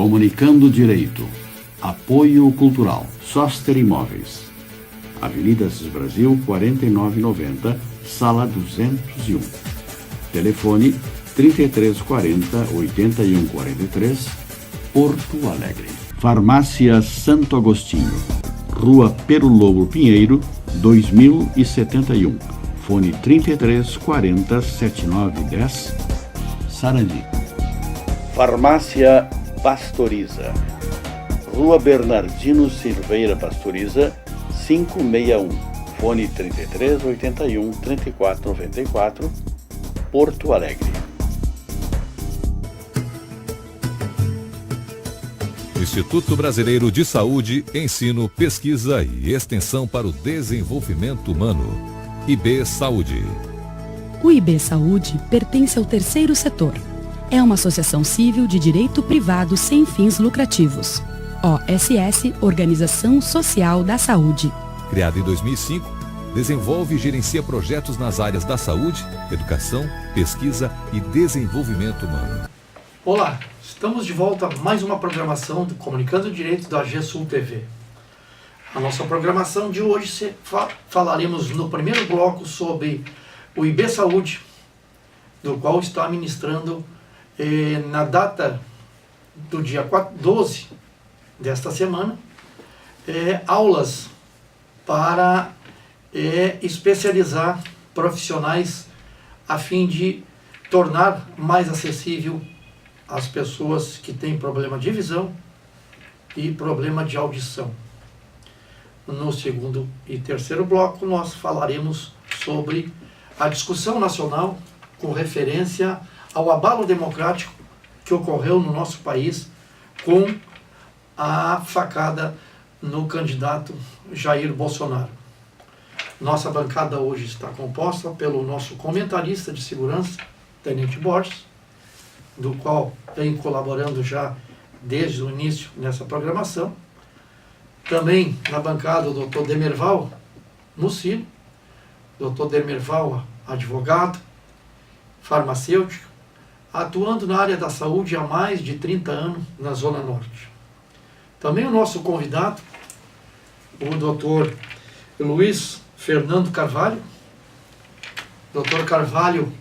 Comunicando Direito. Apoio Cultural. Soster Imóveis. Avenida Assis Brasil, 4990, Sala 201. Telefone 3340-8143, Porto Alegre. Farmácia Santo Agostinho. Rua Perulobo Pinheiro, 2071. Fone 3340-7910, Sarandi. Farmácia Pastoriza. Rua Bernardino Silveira Pastoriza, 561. Fone 3381-3494, Porto Alegre. Instituto Brasileiro de Saúde, Ensino, Pesquisa e Extensão para o Desenvolvimento Humano. IB Saúde. O IB Saúde pertence ao terceiro setor. É uma associação civil de direito privado sem fins lucrativos. OSS, Organização Social da Saúde. Criada em 2005, desenvolve e gerencia projetos nas áreas da saúde, educação, pesquisa e desenvolvimento humano. Olá, estamos de volta a mais uma programação do Comunicando Direito da GESUL TV. A nossa programação de hoje falaremos no primeiro bloco sobre o IB Saúde, do qual está ministrando na data do dia 12 desta semana, aulas para especializar profissionais a fim de tornar mais acessível as pessoas que têm problema de visão e problema de audição. No segundo e terceiro bloco, nós falaremos sobre a discussão nacional com referência ao abalo democrático que ocorreu no nosso país com a facada no candidato Jair Bolsonaro. Nossa bancada hoje está composta pelo nosso comentarista de segurança, Tenente Borges, do qual vem colaborando já desde o início nessa programação. Também na bancada o Dr. Demerval Mucino, Dr. Demerval, advogado, farmacêutico, atuando na área da saúde há mais de 30 anos na Zona Norte. Também o nosso convidado, o Dr. Luiz Fernando Carvalho. Dr. Carvalho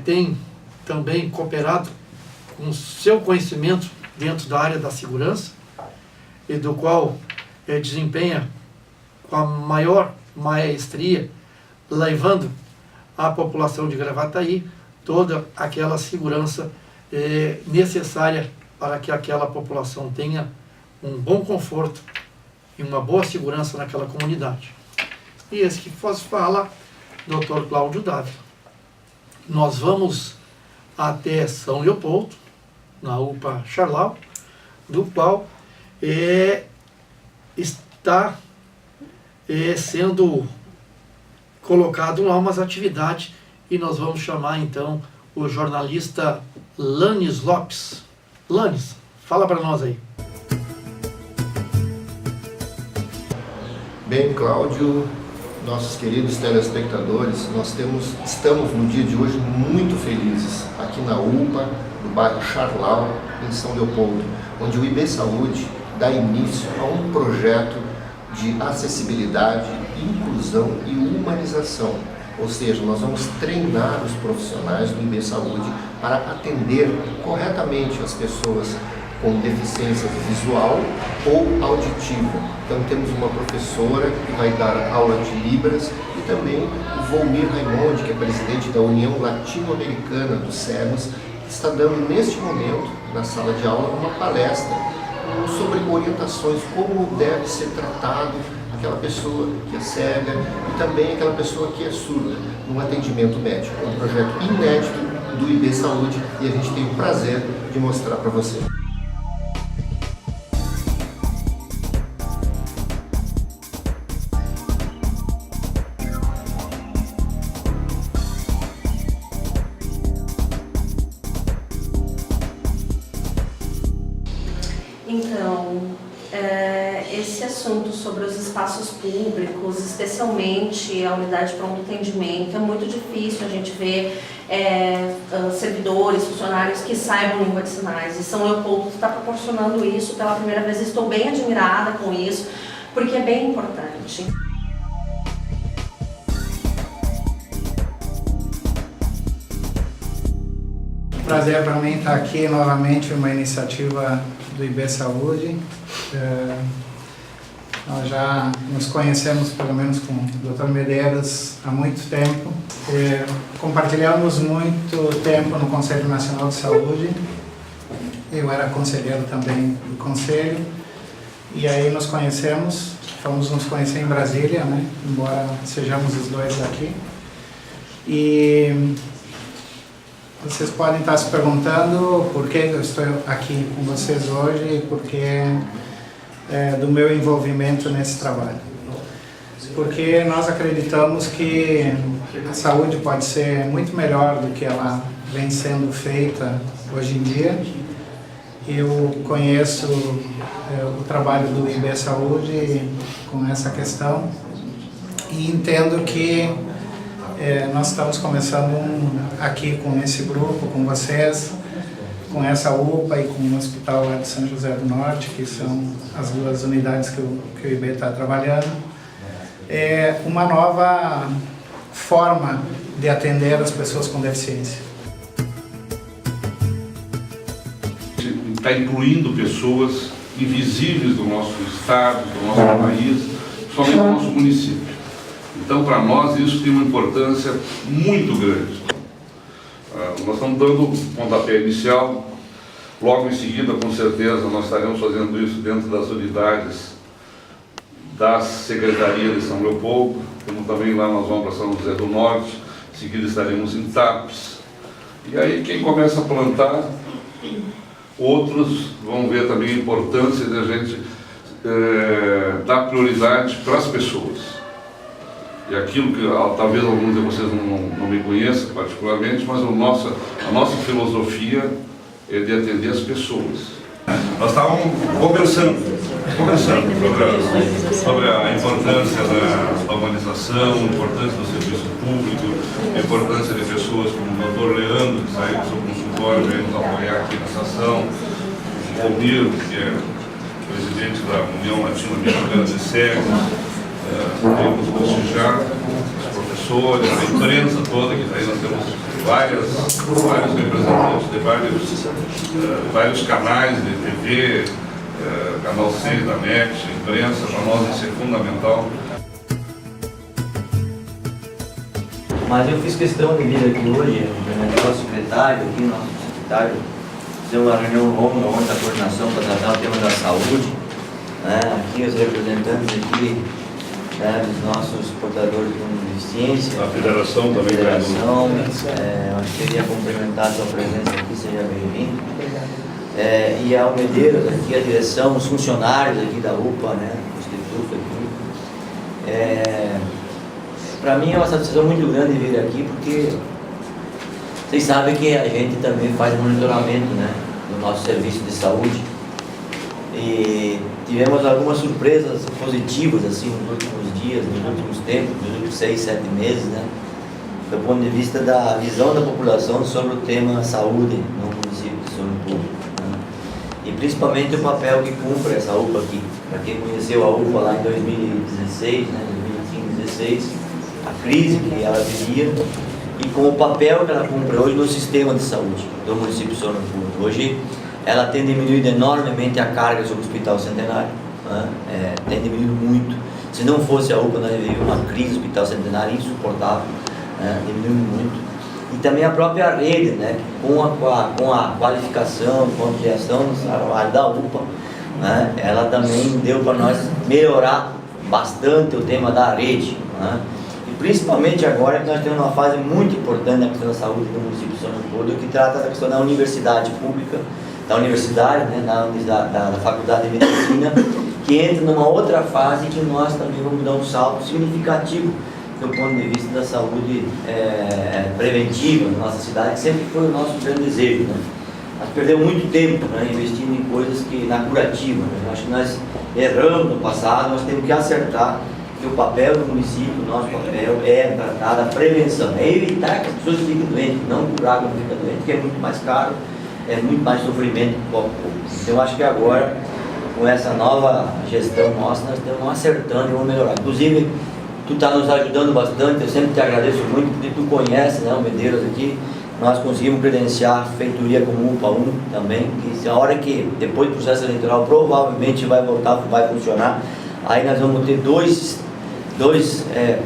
tem também cooperado com seu conhecimento dentro da área da segurança e do qual desempenha com a maior maestria, levando à população de Gravataí toda aquela segurança necessária para que aquela população tenha um bom conforto e uma boa segurança naquela comunidade. E esse que fala, Dr. Cláudio Dávila. Nós vamos até São Leopoldo, na UPA Charlau, do qual está sendo colocado lá umas atividades, e nós vamos chamar então o jornalista Lanes Lopes. Lanes, fala para nós aí. Bem, Cláudio, nossos queridos telespectadores, estamos no dia de hoje muito felizes aqui na UPA, do bairro Charlau, em São Leopoldo, onde o IB Saúde dá início a um projeto de acessibilidade, inclusão e humanização. Ou seja, nós vamos treinar os profissionais do IB Saúde para atender corretamente as pessoas com deficiência visual ou auditiva. Então temos uma professora que vai dar aula de Libras e também o Volmir Raimondi, que é presidente da União Latino-Americana dos Cegos, que está dando neste momento, na sala de aula, uma palestra sobre orientações, como deve ser tratado aquela pessoa que é cega e também aquela pessoa que é surda no atendimento médico. É um projeto inédito do IB Saúde e a gente tem o prazer de mostrar para você. Então, esse assunto sobre os espaços públicos, especialmente a unidade de pronto atendimento. É muito difícil a gente ver servidores, funcionários que saibam língua de sinais. E São Leopoldo está proporcionando isso pela primeira vez. Estou bem admirada com isso, porque é bem importante. Prazer para mim estar aqui novamente, uma iniciativa do IB Saúde. Nós já nos conhecemos, pelo menos com o Dr. Medeiros, há muito tempo. Compartilhamos muito tempo no Conselho Nacional de Saúde. Eu era conselheiro também do Conselho. E aí nos conhecemos, fomos nos conhecer em Brasília, né? Embora sejamos os dois daqui. E vocês podem estar se perguntando por que eu estou aqui com vocês hoje e por que do meu envolvimento nesse trabalho. Porque nós acreditamos que a saúde pode ser muito melhor do que ela vem sendo feita hoje em dia. Eu conheço o trabalho do IB Saúde com essa questão e entendo que nós estamos começando aqui com esse grupo, com vocês, com essa UPA e com o Hospital lá de São José do Norte, que são as duas unidades que o IB está trabalhando, uma nova forma de atender as pessoas com deficiência. Está incluindo pessoas invisíveis do nosso estado, do nosso país, somente do nosso município. Então, para nós, isso tem uma importância muito grande. Nós estamos dando o pontapé inicial, logo em seguida, com certeza, nós estaremos fazendo isso dentro das unidades da Secretaria de São Leopoldo, como também lá nós vamos para São José do Norte, em seguida estaremos em TAPS. E aí, quem começa a plantar, outros vão ver também a importância de a gente dar prioridade para as pessoas. E aquilo que talvez alguns de vocês não me conheçam particularmente, mas a nossa filosofia é de atender as pessoas. Nós estávamos conversando sobre a importância da humanização, a importância do serviço público, a importância de pessoas como o Dr. Leandro, que saiu do seu consultório, veio nos apoiar aqui nessa ação, o Romiro, que é presidente da União Latino-Americana de Cegos, temos prestigiar os professores, a imprensa toda, que daí nós temos vários representantes de vários canais de TV, canal 6 da NET, imprensa, para nós isso é fundamental. Mas eu fiz questão de vir aqui hoje, nosso secretário, fazer uma reunião longa ontem da coordenação para tratar o tema da saúde. Aqui os representantes aqui, dos nossos portadores com deficiência. A federação também. Eu acho que queria cumprimentar a sua presença aqui, seja bem-vindo. E ao Medeiros aqui, a direção, os funcionários aqui da UPA, o Instituto aqui. Para mim é uma satisfação muito grande vir aqui, porque vocês sabem que a gente também faz monitoramento do nosso serviço de saúde. E tivemos algumas surpresas positivas assim, nos últimos dias, nos últimos tempos, nos últimos 6, 7 meses, do ponto de vista da visão da população sobre o tema saúde no município de São Leopoldo. E principalmente o papel que cumpre essa UPA aqui. Para quem conheceu a UPA lá em 2016, 2015, 2016, a crise que ela vivia e com o papel que ela cumpre hoje no sistema de saúde do município de São Leopoldo. Hoje ela tem diminuído enormemente a carga sobre o Hospital Centenário, tem diminuído muito. Se não fosse a UPA, nós vivíamos uma crise do Hospital Centenário insuportável, diminuiu muito. E também a própria rede, com a qualificação, com a ampliação do trabalho da UPA, ela também deu para nós melhorar bastante o tema da rede. E principalmente agora que nós temos uma fase muito importante na questão da saúde do município de São Leopoldo, que trata da questão da universidade pública, da universidade, da Faculdade de Medicina, que entra numa outra fase que nós também vamos dar um salto significativo do ponto de vista da saúde preventiva na nossa cidade, que sempre foi o nosso grande desejo. As perdeu muito tempo, né, investindo em coisas que na curativa. Né? Acho que nós erramos no passado, nós temos que acertar que o papel do município, o nosso papel é tratar da prevenção, é evitar que as pessoas fiquem doentes, não curar quando fica doente, que é muito mais caro, é muito mais sofrimento para o povo. Então eu acho que agora, com essa nova gestão nossa, nós estamos acertando e vamos melhorar. Inclusive, tu está nos ajudando bastante, eu sempre te agradeço muito, porque tu conhece, né, o Medeiros aqui. Nós conseguimos credenciar a feitoria como UPA 1 também, que a hora que, depois do processo eleitoral, provavelmente vai voltar, vai funcionar. Aí nós vamos ter dois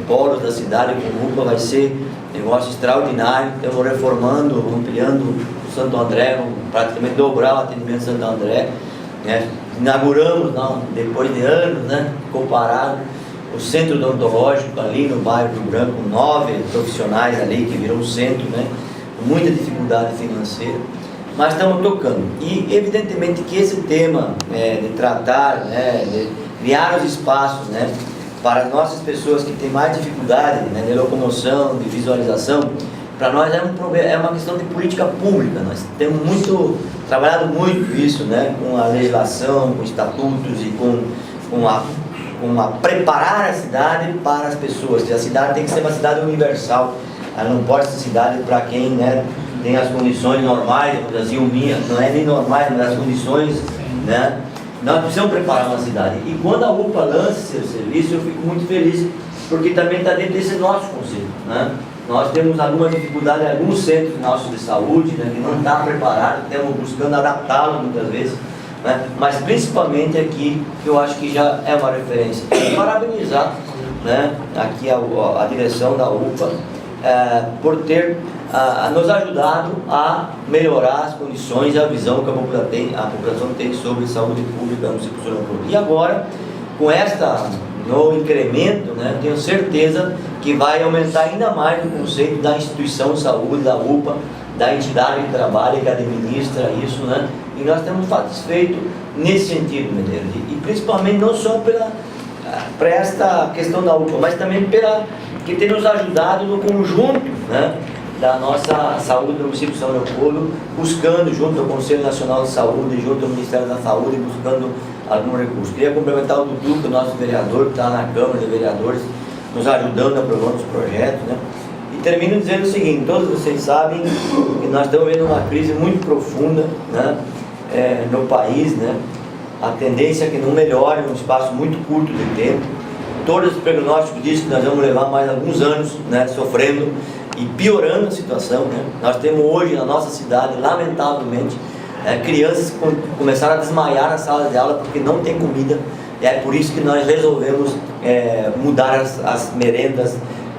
polos da cidade com UPA, vai ser um negócio extraordinário. Estamos reformando, ampliando o Santo André, vamos praticamente dobrar o atendimento do Santo André. Né? Inauguramos, depois de anos, né, comparado, o centro odontológico ali no bairro do Branco, 9 profissionais ali que virou um centro, né? Muita dificuldade financeira, mas estamos tocando. E evidentemente que esse tema de tratar, né, de criar os espaços, né, para as nossas pessoas que têm mais dificuldade, né, de locomoção, de visualização, para nós é uma questão de política pública. Nós temos trabalhado muito isso, né, com a legislação, com estatutos e com preparar a cidade para as pessoas. A cidade tem que ser uma cidade universal. Ela não pode ser cidade para quem, né, tem as condições normais, no Brasil não é nem normais, mas as condições, né, nós precisamos preparar uma cidade. E quando a UPA lança seu serviço, eu fico muito feliz, porque também está dentro desse nosso conceito, né? Nós temos alguma dificuldade em alguns centros nossos de saúde, né, que não está preparado, estamos buscando adaptá-lo muitas vezes, né? Mas principalmente aqui, que eu acho que já é uma referência. E parabenizar, né, aqui a direção da UPA, por ter nos ajudado a melhorar as condições e a visão que a população tem sobre saúde pública no município de São Leopoldo. E agora, com no incremento, né, tenho certeza que vai aumentar ainda mais o conceito da instituição de saúde, da UPA, da entidade que trabalha, que administra isso, né? E nós estamos satisfeitos nesse sentido, Medeiros. E principalmente não só para esta questão da UPA, mas também que tem nos ajudado no conjunto, né, da nossa saúde do município de São Leopoldo, buscando junto ao Conselho Nacional de Saúde, junto ao Ministério da Saúde, buscando algum recurso. Queria cumprimentar o Dudu, que é o nosso vereador, que está na Câmara de Vereadores, nos ajudando a aprovar os projetos, né? E termino dizendo o seguinte: todos vocês sabem que nós estamos vendo uma crise muito profunda, né, no país, né? A tendência é que não melhore num espaço muito curto de tempo. Todos os prognósticos dizem que nós vamos levar mais alguns anos, né, sofrendo e piorando a situação, né? Nós temos hoje na nossa cidade, lamentavelmente, crianças que começaram a desmaiar na sala de aula porque não tem comida. É por isso que nós resolvemos mudar as merendas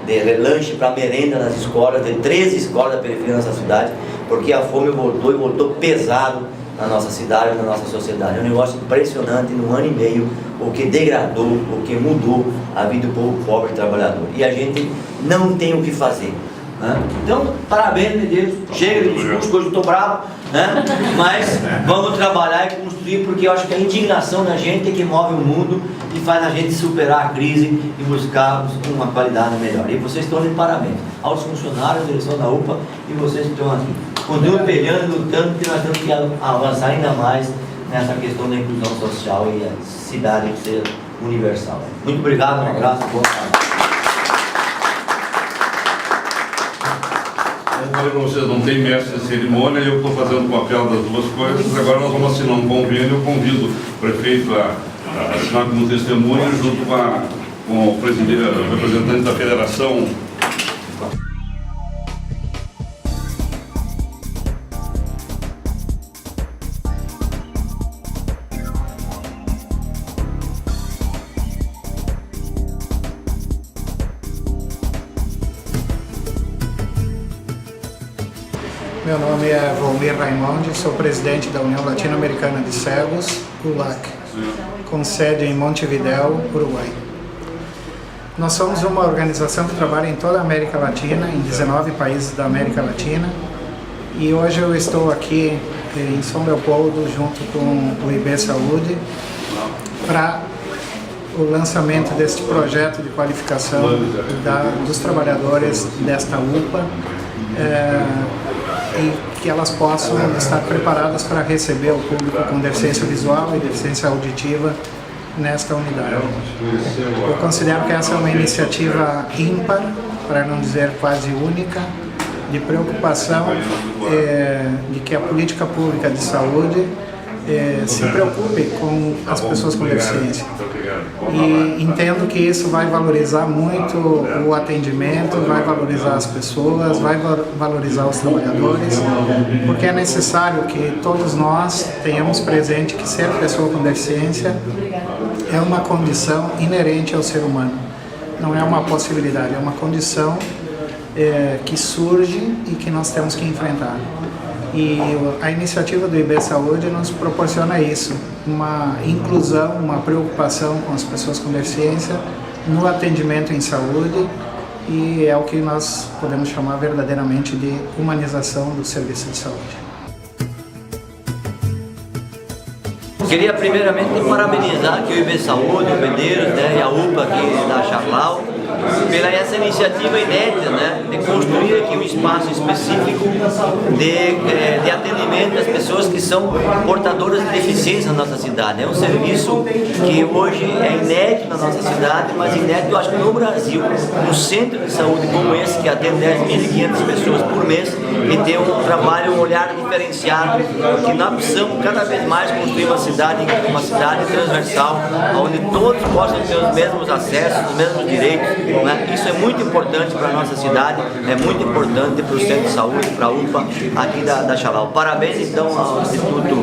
de lanche para merenda nas escolas, de 13 escolas da periferia da nossa cidade, porque a fome voltou e voltou pesado na nossa cidade, na nossa sociedade. É um negócio impressionante, num ano e meio, o que degradou, o que mudou a vida do povo pobre e trabalhador. E a gente não tem o que fazer, né? Então, parabéns, Medeiros. Chega de discurso, hoje eu estou bravo, né? Mas vamos trabalhar e construir, porque eu acho que a indignação da gente é que move o mundo e faz a gente superar a crise e buscar uma qualidade melhor. E vocês estão de parabéns aos funcionários, direção da UPA e vocês que estão aqui. Continuem peleando, lutando, porque nós temos que avançar ainda mais nessa questão da inclusão social e a cidade que seja universal. Muito obrigado, um abraço, boa tarde. Eu falei para vocês, não tem mestre de cerimônia, eu estou fazendo o papel das duas coisas. Agora nós vamos assinar um convênio, eu convido o prefeito a assinar como testemunha junto com o representante da federação. Meu nome é Valmir Raimondi, sou presidente da União Latino-Americana de Cegos, ULAC, com sede em Montevidéu, Uruguai. Nós somos uma organização que trabalha em toda a América Latina, em 19 países da América Latina, e hoje eu estou aqui em São Leopoldo junto com o IB Saúde para o lançamento deste projeto de qualificação dos trabalhadores desta UPA, e que elas possam estar preparadas para receber o público com deficiência visual e deficiência auditiva nesta unidade. Eu considero que essa é uma iniciativa ímpar, para não dizer quase única, de preocupação de que a política pública de saúde se preocupe com as pessoas com deficiência. E entendo que isso vai valorizar muito o atendimento, vai valorizar as pessoas, vai valorizar os trabalhadores, porque é necessário que todos nós tenhamos presente que ser pessoa com deficiência é uma condição inerente ao ser humano. Não é uma possibilidade, é uma condição que surge e que nós temos que enfrentar. E a iniciativa do IB Saúde nos proporciona isso, uma inclusão, uma preocupação com as pessoas com deficiência no atendimento em saúde, e é o que nós podemos chamar verdadeiramente de humanização do serviço de saúde. Queria primeiramente parabenizar aqui o IB Saúde, o Medeiros, né, e a UPA aqui da Charlau, pela essa iniciativa inédita, né, de construir aqui um espaço específico de atendimento às pessoas que são portadoras de deficiência na nossa cidade. É um serviço que hoje é inédito na nossa cidade, mas inédito, eu acho que no Brasil, um centro de saúde como esse, que atende 10.500 pessoas por mês, e tem um trabalho, um olhar diferenciado, que nós precisamos cada vez mais construir uma cidade transversal, onde todos possam ter os mesmos acessos, os mesmos direitos. Né? Isso é muito importante para a nossa cidade, é muito importante para o Centro de Saúde, para a UPA aqui da Charlau. Parabéns então ao Instituto,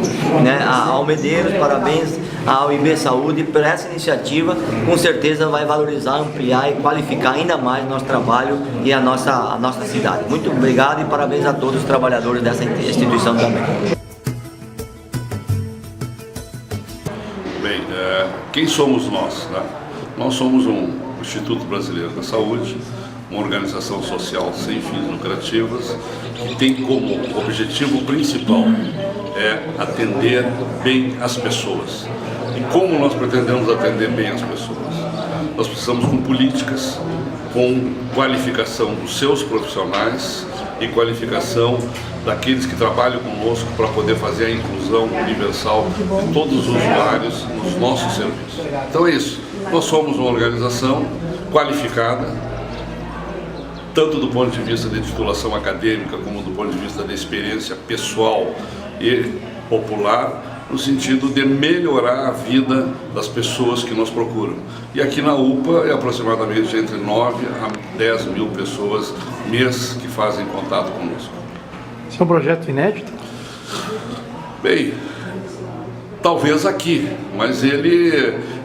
né, ao Medeiros, parabéns ao IB Saúde por essa iniciativa. Com certeza vai valorizar, ampliar e qualificar ainda mais o nosso trabalho e a nossa cidade. Muito obrigado e parabéns a todos os trabalhadores dessa instituição também. Bem, quem somos nós? Né? Nós somos um Instituto Brasileiro da Saúde, uma organização social sem fins lucrativos, que tem como objetivo principal atender bem as pessoas. E como nós pretendemos atender bem as pessoas? Nós precisamos com políticas, com qualificação dos seus profissionais e qualificação daqueles que trabalham conosco para poder fazer a inclusão universal de todos os usuários nos nossos serviços. Então é isso. Nós somos uma organização qualificada, tanto do ponto de vista de titulação acadêmica, como do ponto de vista da experiência pessoal e popular, no sentido de melhorar a vida das pessoas que nos procuram. E aqui na UPA é aproximadamente entre 9 a 10 mil pessoas mês que fazem contato conosco. Esse é um projeto inédito? Bem, talvez aqui, mas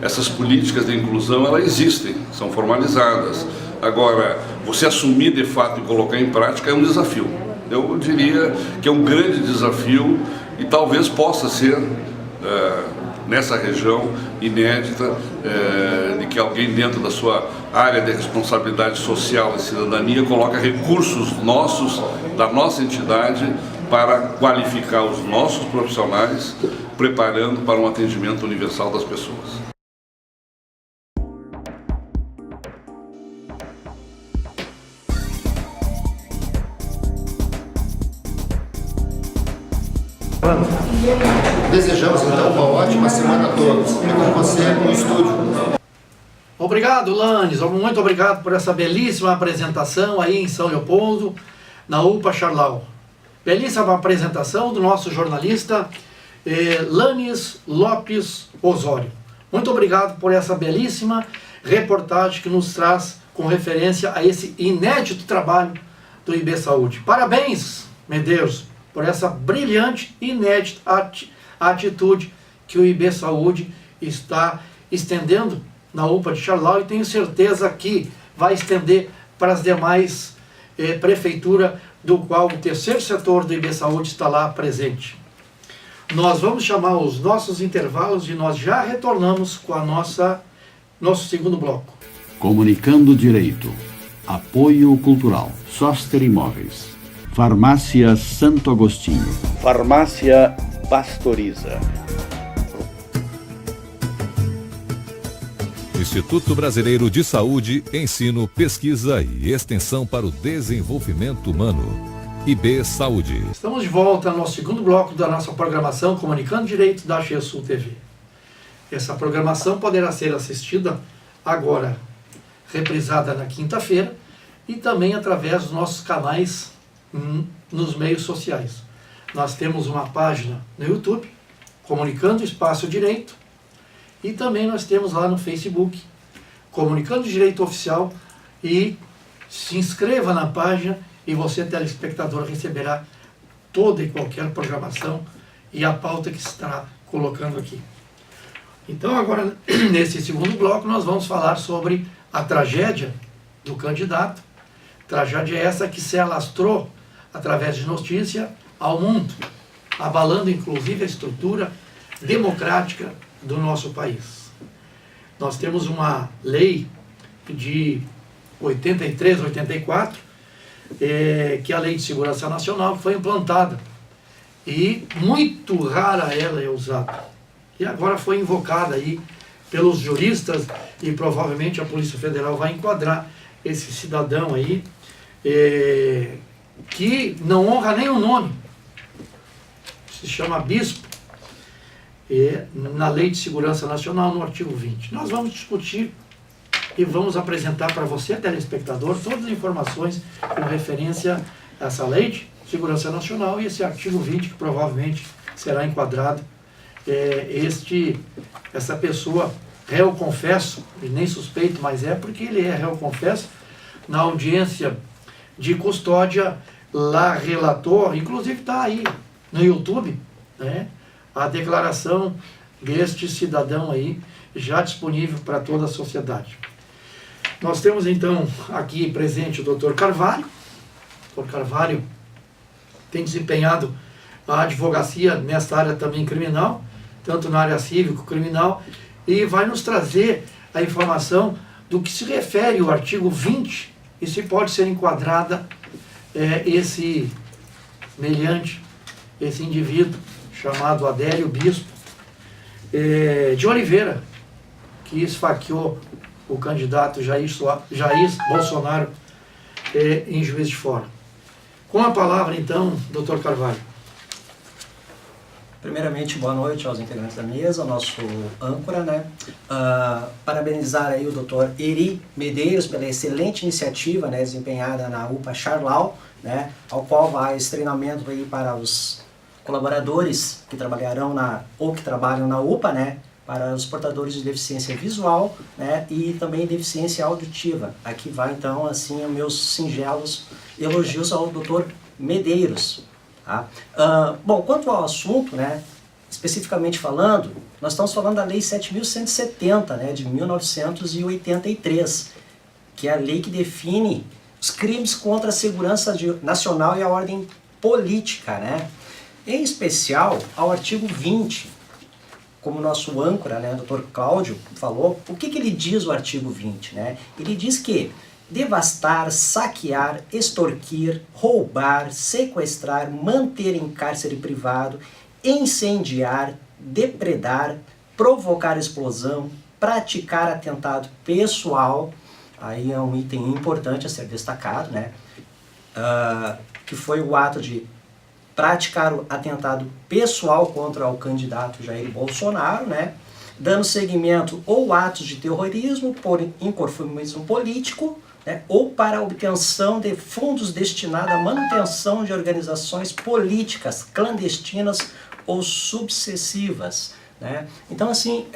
essas políticas de inclusão, elas existem, são formalizadas. Agora, você assumir de fato e colocar em prática é um desafio. Eu diria que é um grande desafio e talvez possa ser, nessa região, inédita, de que alguém dentro da sua área de responsabilidade social e cidadania coloca recursos nossos, da nossa entidade, para qualificar os nossos profissionais, preparando para um atendimento universal das pessoas. Desejamos então uma ótima semana a todos e com você no estúdio. Obrigado, Lanes, muito obrigado por essa belíssima apresentação aí em São Leopoldo, na UPA Charlau. Belíssima apresentação do nosso jornalista Lanes Lopes Osório. Muito obrigado por essa belíssima reportagem que nos traz com referência a esse inédito trabalho do IB Saúde. Parabéns, Medeiros, por essa brilhante e inédita atitude que o IB Saúde está estendendo na UPA de Charlau, e tenho certeza que vai estender para as demais prefeituras, do qual o terceiro setor do IB Saúde está lá presente. Nós vamos chamar os nossos intervalos e nós já retornamos com a nosso segundo bloco. Comunicando Direito. Apoio Cultural. Soster Imóveis. Farmácia Santo Agostinho. Farmácia Pastoriza. Instituto Brasileiro de Saúde, Ensino, Pesquisa e Extensão para o Desenvolvimento Humano. IB Saúde. Estamos de volta no segundo bloco da nossa programação Comunicando Direito da GESUL TV. Essa programação poderá ser assistida agora, reprisada na quinta-feira, e também através dos nossos canais nos meios sociais. Nós temos uma página no YouTube, Comunicando Espaço Direito, e também nós temos lá no Facebook, Comunicando Direito Oficial, e se inscreva na página e você, telespectador, receberá toda e qualquer programação e a pauta que se estará colocando aqui. Então, agora, nesse segundo bloco, nós vamos falar sobre a tragédia do candidato. Tragédia essa que se alastrou através de notícia ao mundo, abalando inclusive a estrutura democrática do nosso país. Nós temos uma lei de 83, 84, que é a Lei de Segurança Nacional, que foi implantada. E muito rara ela é usada. E agora foi invocada aí pelos juristas e provavelmente a Polícia Federal vai enquadrar esse cidadão aí, que não honra nem o nome. Se chama bispo, na Lei de Segurança Nacional, no artigo 20. Nós vamos discutir e vamos apresentar para você, telespectador, todas as informações com referência a essa Lei de Segurança Nacional e esse artigo 20, que provavelmente será enquadrado essa pessoa réu confesso, e nem suspeito, mas porque ele é réu confesso, na audiência de custódia, lá relator, inclusive está aí no YouTube, né, a declaração deste cidadão aí, já disponível para toda a sociedade. Nós temos então aqui presente o Dr. Carvalho. O Dr. Carvalho tem desempenhado a advocacia nessa área também criminal, tanto na área cívico-criminal, e vai nos trazer a informação do que se refere ao artigo 20 e se pode ser enquadrada esse indivíduo chamado Adélio Bispo de Oliveira, que esfaqueou o candidato Jair Bolsonaro em Juiz de Fora. Com a palavra, então, Dr. Carvalho. Primeiramente, boa noite aos integrantes da mesa, ao nosso âncora, né? Parabenizar aí o Dr. Eri Medeiros pela excelente iniciativa, né, desempenhada na UPA Charlau, né, ao qual vai esse treinamento aí para os colaboradores que trabalharão que trabalham na UPA, né, para os portadores de deficiência visual, né, e também deficiência auditiva. Aqui vai então assim os meus singelos elogios ao Dr. Medeiros. Tá? Bom, quanto ao assunto, né, especificamente falando, nós estamos falando da Lei 7.170, né, de 1983, que é a lei que define os crimes contra a segurança nacional e a ordem política, né? Em especial ao artigo 20, como o nosso âncora, né, Dr. Cláudio, falou, o que ele diz o artigo 20? Né? Ele diz que devastar, saquear, extorquir, roubar, sequestrar, manter em cárcere privado, incendiar, depredar, provocar explosão, praticar atentado pessoal, aí é um item importante a ser destacado, né? Que foi o ato de praticar o atentado pessoal contra o candidato Jair Bolsonaro, né? Dando seguimento ou atos de terrorismo por inconformismo político, né? Ou para a obtenção de fundos destinados à manutenção de organizações políticas clandestinas ou subsetivas, né? Então, assim,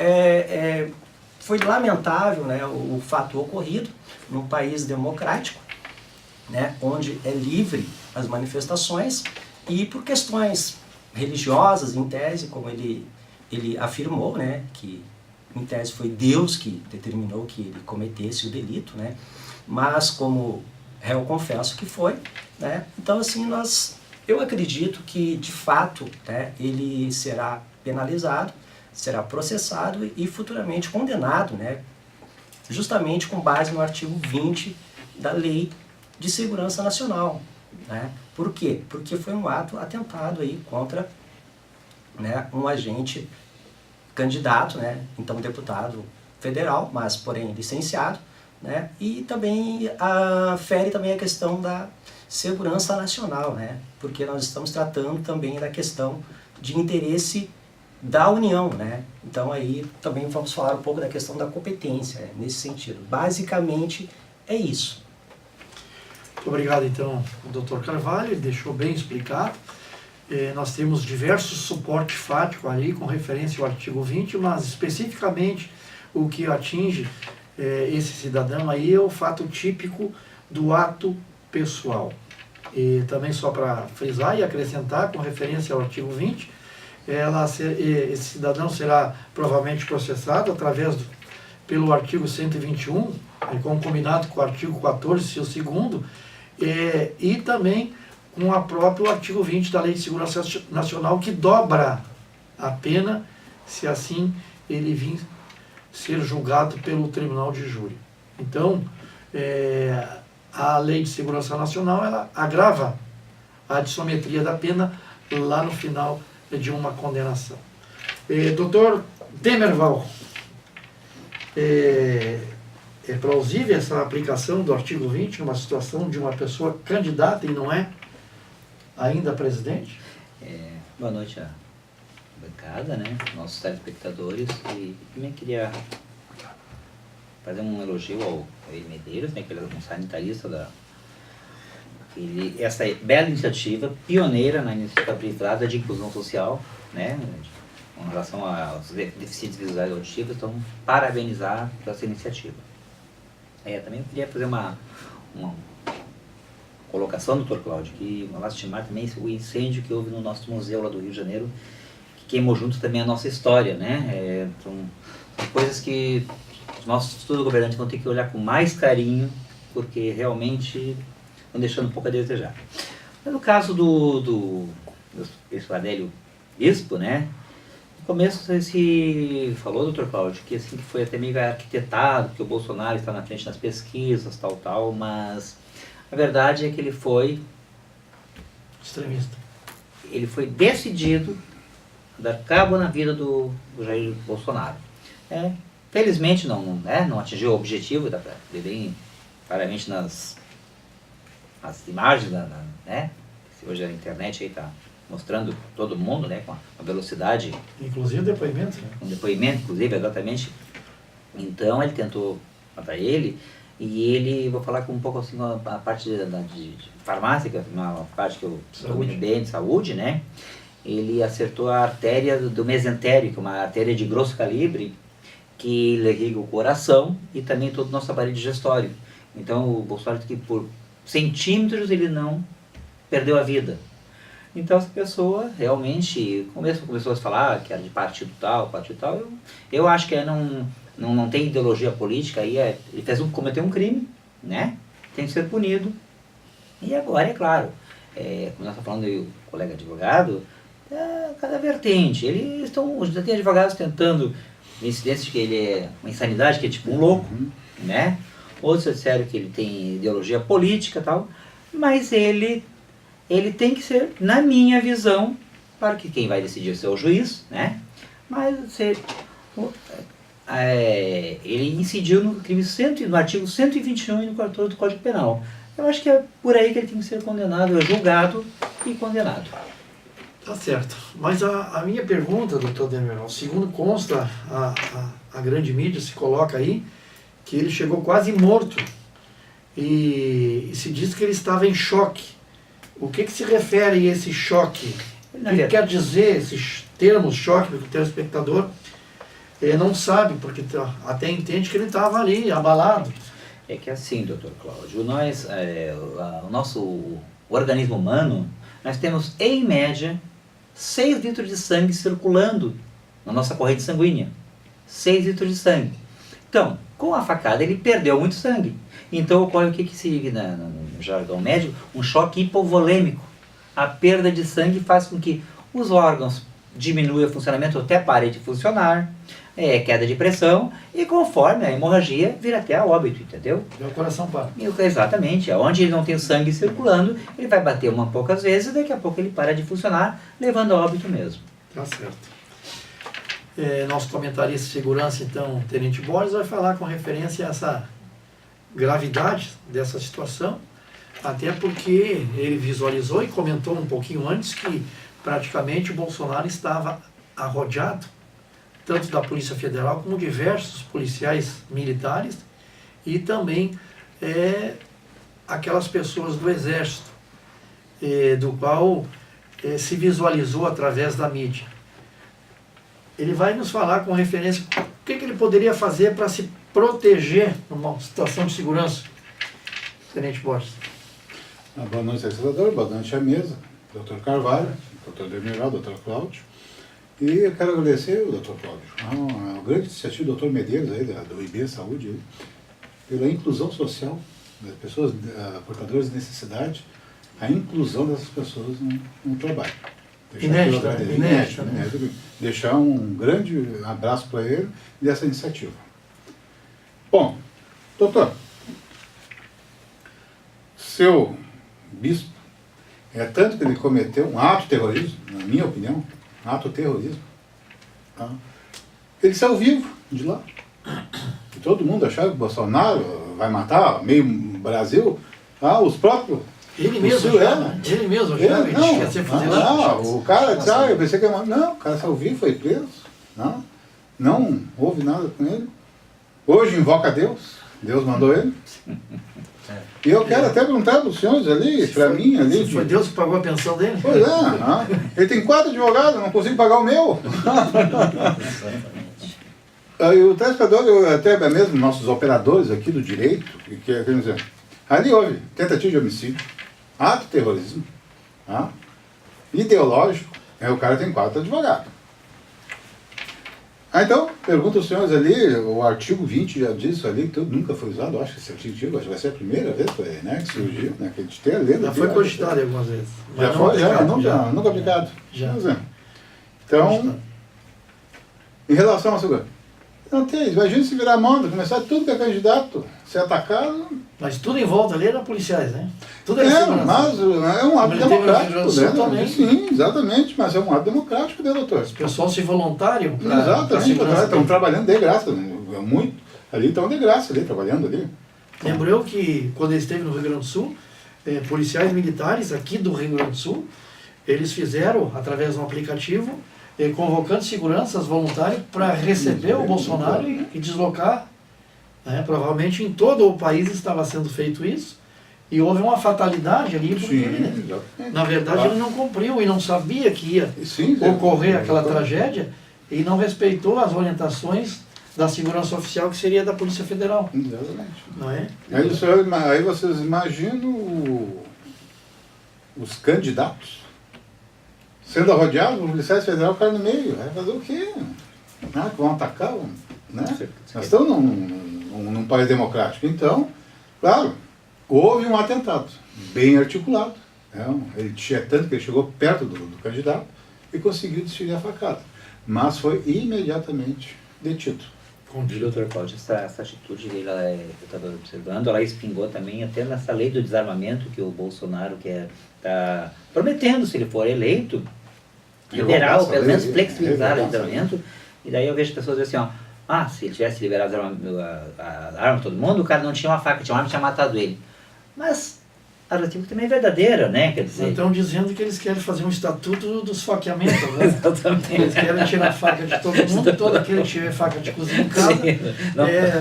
foi lamentável, né, o fato ocorrido num país democrático, né, onde é livre as manifestações, e por questões religiosas, em tese, como ele afirmou, né, que em tese foi Deus que determinou que ele cometesse o delito, né, mas como réu confesso que foi, né, então assim eu acredito que de fato, né, ele será penalizado, será processado e futuramente condenado, né, justamente com base no artigo 20 da Lei de Segurança Nacional, né. Por quê? Porque foi um ato atentado aí contra, né, um agente candidato, né, então deputado federal, mas porém licenciado, né, e também fere também a questão da segurança nacional, né? Porque nós estamos tratando também da questão de interesse da União, né? Então aí também vamos falar um pouco da questão da competência, né? Nesse sentido. Basicamente é isso. Muito obrigado então ao Dr. Carvalho, ele deixou bem explicado. Nós temos diversos suportes fáticos ali com referência ao artigo 20, mas especificamente o que atinge esse cidadão aí é o fato típico do ato pessoal. E também só para frisar e acrescentar com referência ao artigo 20, esse cidadão será provavelmente processado pelo artigo 121, concominado com o artigo 14, seu segundo, e também com o próprio artigo 20 da Lei de Segurança Nacional, que dobra a pena se assim ele vir ser julgado pelo Tribunal de Júri. Então, a Lei de Segurança Nacional ela agrava a dissometria da pena lá no final de uma condenação. Doutor Demerval, é plausível essa aplicação do artigo 20 numa situação de uma pessoa candidata e não é ainda presidente? Boa noite à bancada, né, nossos telespectadores, e também queria fazer um elogio ao Eri Medeiros, né, que ele é um sanitarista essa bela iniciativa, pioneira na iniciativa privada de inclusão social, né, com relação aos deficientes visuais e auditivos, então parabenizar por essa iniciativa. Também queria fazer uma colocação, doutor Cláudio, que lastimar também o incêndio que houve no nosso museu lá do Rio de Janeiro, que queimou junto também a nossa história, né? São coisas que os nossos futuros governantes vão ter que olhar com mais carinho, porque realmente estão deixando um pouco a desejar. Mas no caso do Adélio Bispo, né? No começo se falou, doutor Cláudio, que assim que foi até meio arquitetado, que o Bolsonaro está na frente nas pesquisas, tal, mas a verdade é que ele foi extremista. Ele foi decidido a dar cabo na vida do Jair Bolsonaro. Felizmente não atingiu o objetivo, dá para ver bem claramente nas imagens, né? Hoje a internet aí está mostrando todo mundo, né, com a velocidade. Inclusive depoimento, né? Um depoimento, inclusive, exatamente. Então ele tentou matar ele, e ele, vou falar com um pouco assim a parte de farmácia, que é uma parte que eu domino bem, de saúde, né? Ele acertou a artéria do mesentério, que é uma artéria de grosso calibre, que irriga o coração e também todo o nosso aparelho digestório. Então o Bolsonaro, que por centímetros ele não perdeu a vida. Então essa pessoa realmente começou a falar que era de partido tal, eu acho que não tem ideologia política, aí ele cometeu um crime, né? Tem que ser punido. E agora, é claro, como nós estamos falando aí, o colega advogado, cada vertente. Já tem advogados tentando incidência de que ele é uma insanidade, que é tipo um louco, né? Outros disseram que ele tem ideologia política e tal, mas ele tem que ser, na minha visão, claro que quem vai decidir é o juiz, né? Mas ele incidiu no crime no artigo 121 e no 14 do Código Penal. Eu acho que é por aí que ele tem que ser condenado, julgado e condenado. Tá certo. Mas a minha pergunta, doutor Demerval, segundo consta, a grande mídia se coloca aí, que ele chegou quase morto e se diz que ele estava em choque. O que se refere a esse choque? O que quer dizer esses termos, choque, porque o telespectador não sabe, porque até entende que ele estava ali, abalado. É que assim, doutor Cláudio, o nosso organismo humano, nós temos, em média, 6 litros de sangue circulando na nossa corrente sanguínea. 6 litros de sangue. Então, com a facada ele perdeu muito sangue. Então ocorre o que se no jargão médico, um choque hipovolêmico. A perda de sangue faz com que os órgãos diminuam o funcionamento, até parem de funcionar, queda de pressão, e conforme a hemorragia vira até a óbito, entendeu? O coração para. Exatamente. Onde ele não tem sangue circulando, ele vai bater poucas vezes, e daqui a pouco ele para de funcionar, levando a óbito mesmo. Tá certo. Nosso comentarista de segurança, então, Tenente Borges, vai falar com referência a essa gravidade dessa situação, Até porque ele visualizou e comentou um pouquinho antes que praticamente o Bolsonaro estava arrodeado, tanto da Polícia Federal como diversos policiais militares e também aquelas pessoas do Exército, do qual se visualizou através da mídia. Ele vai nos falar com referência o que ele poderia fazer para se proteger numa situação de segurança. Tenente Borges. Boa noite, senador. Boa noite à mesa. Dr. Carvalho, Dr. Demiral, Dr. Cláudio. E eu quero agradecer o Dr. Cláudio, a grande iniciativa do Dr. Medeiros, aí, do IB Saúde, aí, pela inclusão social das pessoas portadoras de necessidade, a inclusão dessas pessoas no trabalho. Inédito, né? Deixar um grande abraço para ele dessa iniciativa. Bom, doutor, seu bispo, tanto que ele cometeu um ato terrorismo, na minha opinião, ato terrorismo, tá? Ele saiu vivo de lá. E todo mundo achava que o Bolsonaro vai matar meio Brasil, os próprios... Ele mesmo já, ele quer ser fuzilado. O cara disse, eu pensei que ia matar. Não, o cara saiu vivo, foi preso. Não houve nada com ele. Hoje invoca Deus, Deus mandou ele. E eu quero até perguntar para os senhores ali, para mim ali... Foi Deus que pagou a pensão dele? Pois ele tem 4 advogados, não consigo pagar o meu. E o telespectador, até mesmo nossos operadores aqui do direito, quer dizer, ali houve tentativa de homicídio, ato de terrorismo, ideológico, o cara tem 4 advogados. Então, pergunto aos senhores ali, o artigo 20 já diz ali, que nunca foi usado, eu acho que esse artigo vai ser a primeira vez que surgiu, né, que a gente tem a lenda. Já foi cogitado algumas vezes. Já foi, nunca aplicado. Já. Então, em relação à segurança, não tem, imagina se virar moda, começar tudo que é candidato, ser atacado. Mas tudo em volta ali era policiais, né? Tudo mas é um ato democrático, né? Sim, exatamente, mas é um ato democrático, né, doutor? Os pessoal se voluntário para... Exatamente, estão trabalhando de graça, muito, ali estão de graça, ali, trabalhando ali. Lembrou que quando ele esteve no Rio Grande do Sul, policiais militares aqui do Rio Grande do Sul, eles fizeram, através de um aplicativo, convocando seguranças voluntários para receber o Bolsonaro e deslocar. Provavelmente em todo o país estava sendo feito isso, e houve uma fatalidade ali, porque ele, na verdade ele não cumpriu e não sabia que ia ocorrer aquela tragédia, e não respeitou as orientações da segurança oficial, que seria da Polícia Federal. Exatamente. Não é? Aí vocês imaginam os candidatos sendo arrodeados por policiais federais, o cara no meio, vai fazer o quê? Que vão atacar, né? Nós estamos num país democrático. Então, claro, houve um atentado bem articulado. Ele tinha tanto que ele chegou perto do candidato e conseguiu desferir a facada. Mas foi imediatamente detido. Doutor Cláudio, essa atitude dele, eu estava observando, ela espingou também até nessa lei do desarmamento que o Bolsonaro está prometendo, se ele for eleito, liberar, ou pelo menos flexibilizar o desarmamento. E daí eu vejo pessoas dizendo assim, se ele tivesse liberado a arma para todo mundo, o cara não tinha uma faca, tinha uma arma e tinha matado ele. Mas a narrativa também é verdadeira, né? Quer dizer... Estão dizendo que eles querem fazer um estatuto dos faqueamentos, né? Exatamente. Eles querem tirar a faca de todo mundo, todo aquele que tiver faca de cozinha em casa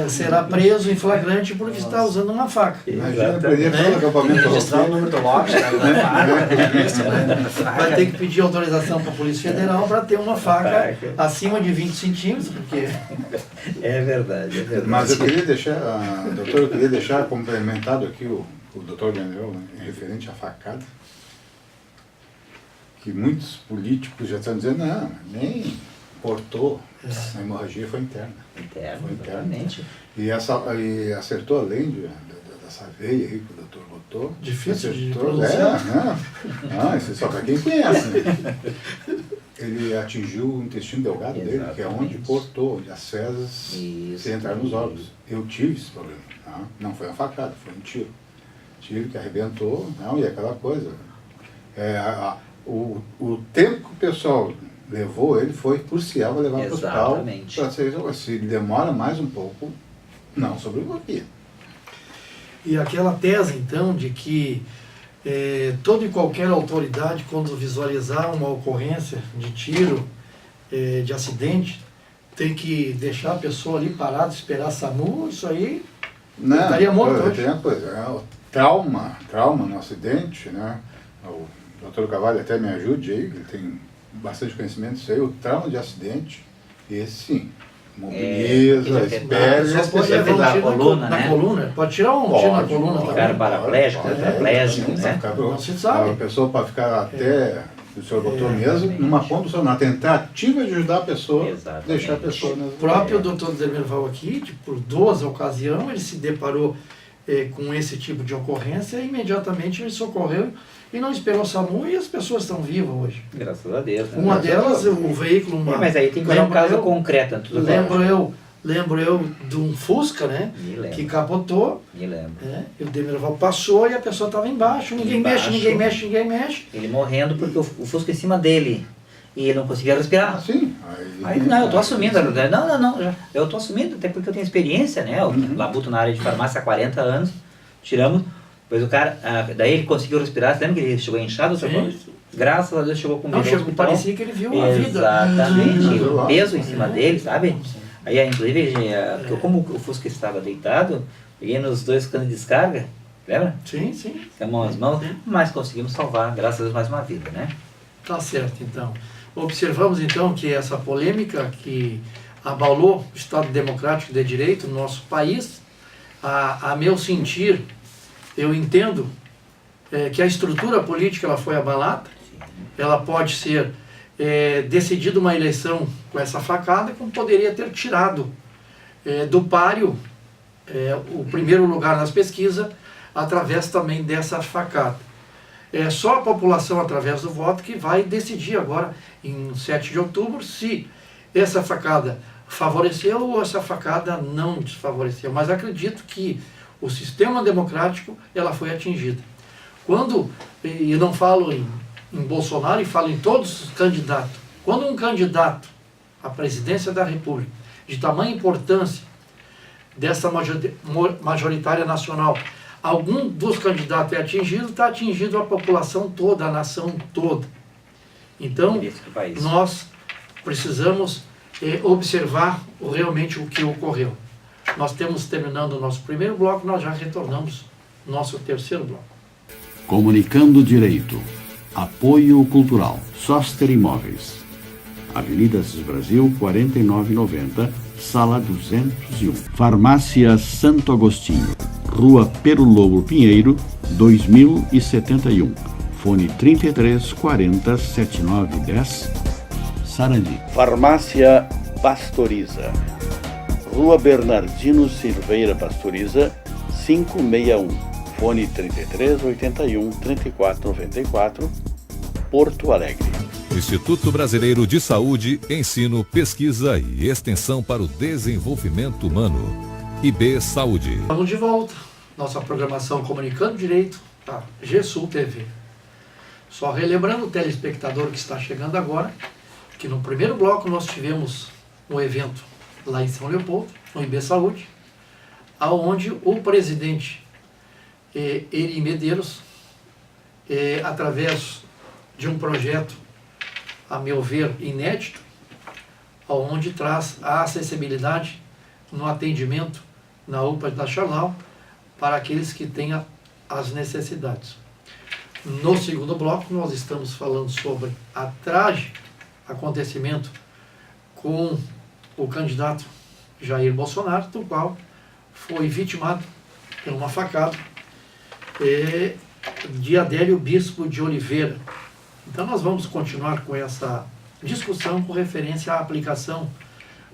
será preso em flagrante porque está usando uma faca. Imagina, perder todo o acampamento. Registrar o número do lote, vai ter que pedir autorização para a Polícia Federal para ter uma faca acima de 20 centímetros, porque... É verdade. Mas eu queria deixar, complementado aqui o doutor Daniel, referente à facada, que muitos políticos já estão dizendo, não, nem portou, a hemorragia foi interna. Foi exatamente. E acertou além dessa veia aí que o doutor botou. Difícil de pronunciar. Isso é só para quem conhece, né? Ele atingiu o intestino delgado dele, que é onde cortou, onde as fezes se entraram nos órgãos. Eu tive esse problema. Não foi uma facada, foi um tiro. Tiro que arrebentou, e aquela coisa. O tempo que o pessoal levou, ele foi crucial para levar para o hospital. Se ele demora mais um pouco, não sobreviveria. E aquela tese, então, de que toda e qualquer autoridade, quando visualizar uma ocorrência de tiro, de acidente, tem que deixar a pessoa ali parada, esperar SAMU, isso aí estaria morto hoje. Tem uma coisa, o trauma no acidente, né? O doutor Carvalho até me ajude aí, ele tem bastante conhecimento disso aí, o trauma de acidente, esse sim, mobiliza, espera, só pode levar um tiro na coluna, pode tirar um tiro na coluna também. Ficar paraplégico, tetraplégico, né? Não se sabe. A pessoa para ficar até, o senhor botou mesmo, numa condução, na tentativa de ajudar a pessoa, deixar a pessoa... O próprio doutor Demerval aqui, por 2 ocasiões, ele se deparou com esse tipo de ocorrência e imediatamente ele socorreu e não esperou o SAMU e as pessoas estão vivas hoje. Graças a Deus. Né? Uma delas, o veículo... mas aí tem que olhar um caso concreto. Tudo lembro eu de um Fusca, né? Que capotou. Me lembro. E o Demerval passou e a pessoa estava embaixo. Ninguém mexe. Ele morrendo porque o Fusca em cima dele. E ele não conseguia respirar. Sim. Aí, não, eu estou assumindo. Não. Eu estou assumindo, até porque eu tenho experiência, né? Eu labuto na área de farmácia há 40 anos. Tiramos. Depois o cara, daí ele conseguiu respirar. Você lembra que ele chegou inchado? Graças a Deus chegou com vida. Parecia que ele viu a vida. Exatamente. O peso em cima dele, sabe? Aí, inclusive, como o Fusca estava deitado, peguei nos 2 canos de descarga. Lembra? Sim. Ficamos as mãos, mas conseguimos salvar, graças a Deus, mais uma vida, né? Tá certo, então. Observamos, então, que essa polêmica que abalou o Estado Democrático de Direito no nosso país, a meu sentir, eu entendo que a estrutura política ela foi abalada, ela pode ser decidida uma eleição com essa facada, como poderia ter tirado do páreo o primeiro lugar nas pesquisas, através também dessa facada. É só a população, através do voto, que vai decidir agora, em 7 de outubro, se essa facada favoreceu ou essa facada não desfavoreceu. Mas acredito que o sistema democrático ela foi atingida. E não falo em Bolsonaro, e falo em todos os candidatos. Quando um candidato à presidência da República, de tamanha importância dessa majoritária nacional, algum dos candidatos é atingido, está atingindo a população toda, a nação toda. Então, nós precisamos observar realmente o que ocorreu. Nós temos terminando o nosso primeiro bloco, nós já retornamos ao nosso terceiro bloco. Comunicando Direito. Apoio Cultural. Soster Imóveis. Avenida Assis Brasil, 4990, Sala 201. Farmácia Santo Agostinho. Rua Perulouro Pinheiro, 2071. Fone 33 40 7910. Sarandi. Farmácia Pastoriza. Rua Bernardino Silveira Pastoriza, 561. Fone 33 81 34 94. Porto Alegre. Instituto Brasileiro de Saúde, Ensino, Pesquisa e Extensão para o Desenvolvimento Humano. IB Saúde. Estamos de volta. Nossa programação Comunicando Direito, da GSUL TV. Só relembrando o telespectador que está chegando agora, que no primeiro bloco nós tivemos um evento lá em São Leopoldo, no IB Saúde, aonde o presidente Eri Medeiros, através de um projeto, a meu ver, inédito, onde traz a acessibilidade no atendimento na UPA da Charlau para aqueles que tenham as necessidades. No segundo bloco, nós estamos falando sobre a trágico acontecimento com o candidato Jair Bolsonaro, do qual foi vitimado por uma facada de Adélio Bispo de Oliveira. Então nós vamos continuar com essa discussão com referência à aplicação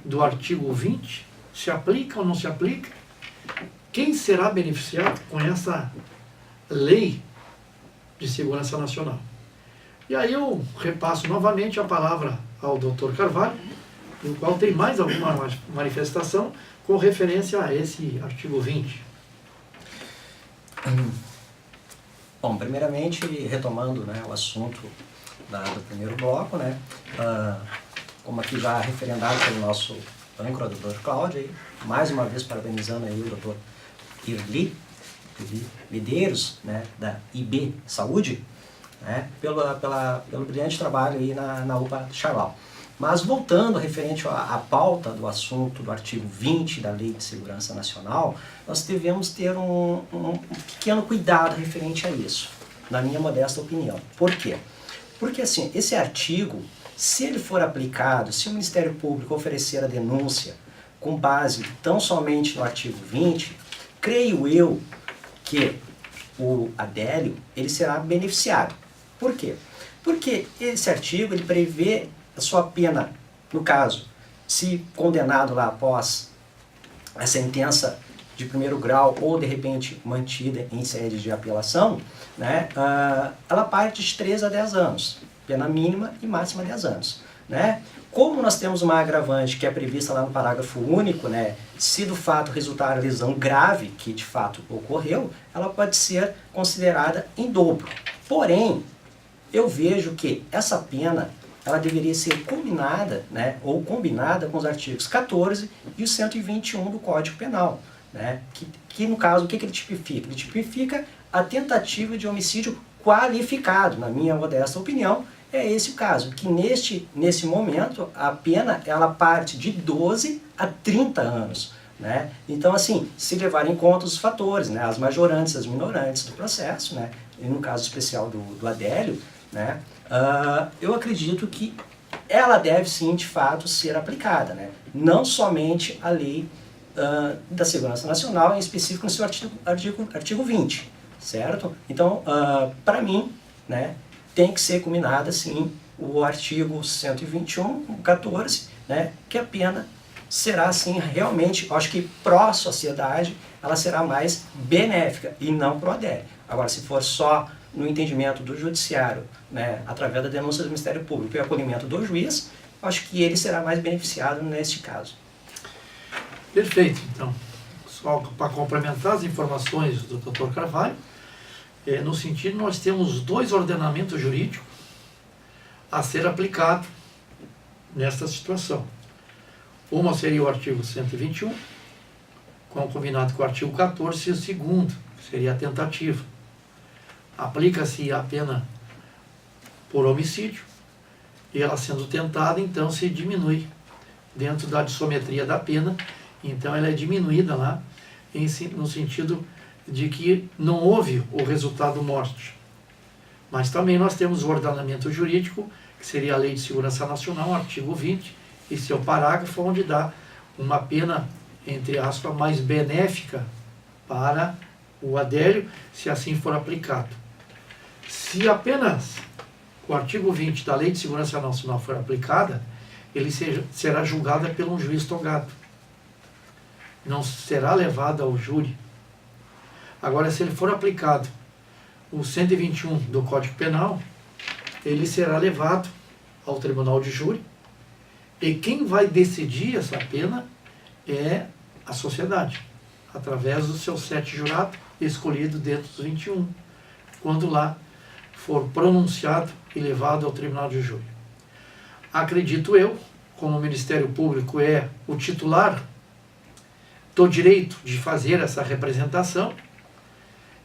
do artigo 20, se aplica ou não se aplica, quem será beneficiado com essa lei de segurança nacional. E aí eu repasso novamente a palavra ao Dr. Carvalho, no qual tem mais alguma manifestação com referência a esse artigo 20. Bom, primeiramente, retomando, né, o assunto do primeiro bloco, né, como aqui já referendado pelo nosso âncora, o Dr. Cláudio, aí, mais uma vez parabenizando aí o Dr. Irli Medeiros, né, da IB Saúde, né, pelo brilhante trabalho aí na UPA Charlau. Mas voltando referente à pauta do assunto do artigo 20 da Lei de Segurança Nacional, nós devemos ter um pequeno cuidado referente a isso, na minha modesta opinião. Por quê? Porque assim, esse artigo, se ele for aplicado, se o Ministério Público oferecer a denúncia com base tão somente no artigo 20, creio eu que o Adélio ele será beneficiado. Por quê? Porque esse artigo ele prevê a sua pena, no caso, se condenado lá após a sentença de primeiro grau ou de repente mantida em sede de apelação, né, ela parte de 3 a 10 anos, pena mínima e máxima 10 anos. Né? Como nós temos uma agravante que é prevista lá no parágrafo único, né, se do fato resultar lesão grave, que de fato ocorreu, ela pode ser considerada em dobro. Porém, eu vejo que essa pena ela deveria ser combinada, né, ou combinada com os artigos 14 e o 121 do Código Penal. Né, que no caso, o que ele tipifica? Ele tipifica a tentativa de homicídio qualificado, na minha modesta opinião, é esse o caso, que nesse momento a pena ela parte de 12 a 30 anos. Né? Então, assim, se levar em conta os fatores, né, as majorantes, as minorantes do processo, né, e no caso especial do Adélio, né, eu acredito que ela deve sim, de fato, ser aplicada. Né? Não somente a lei da Segurança Nacional, em específico no seu artigo 20, certo? Então, para mim, né, tem que ser combinada, sim, o artigo 121, 14, né, que a pena será, assim, realmente, acho que pró-sociedade, ela será mais benéfica e não pró-Adélio. Agora, se for só no entendimento do judiciário, né, através da denúncia do Ministério Público e o acolhimento do juiz, acho que ele será mais beneficiado neste caso. Perfeito, então, só para complementar as informações do Dr. Carvalho, no sentido nós temos 2 ordenamentos jurídicos a ser aplicado nesta situação. Uma seria o artigo 121, combinado com o artigo 14, e o segundo seria a tentativa. Aplica-se a pena por homicídio, e ela sendo tentada, então se diminui dentro da dissometria da pena. Então ela é diminuída lá, no sentido de que não houve o resultado morte. Mas também nós temos o ordenamento jurídico, que seria a Lei de Segurança Nacional, artigo 20, e seu parágrafo, onde dá uma pena, entre aspas, mais benéfica para o Adélio, se assim for aplicado. Se apenas o artigo 20 da Lei de Segurança Nacional for aplicada, ele será julgado pelo juiz togado. Não será levado ao júri. Agora, se ele for aplicado o 121 do Código Penal, ele será levado ao tribunal de júri, e quem vai decidir essa pena é a sociedade, através dos seus 7 jurados escolhidos dentro dos 21, quando lá for pronunciado e levado ao tribunal de júri. Acredito eu, como o Ministério Público é o titular do direito de fazer essa representação,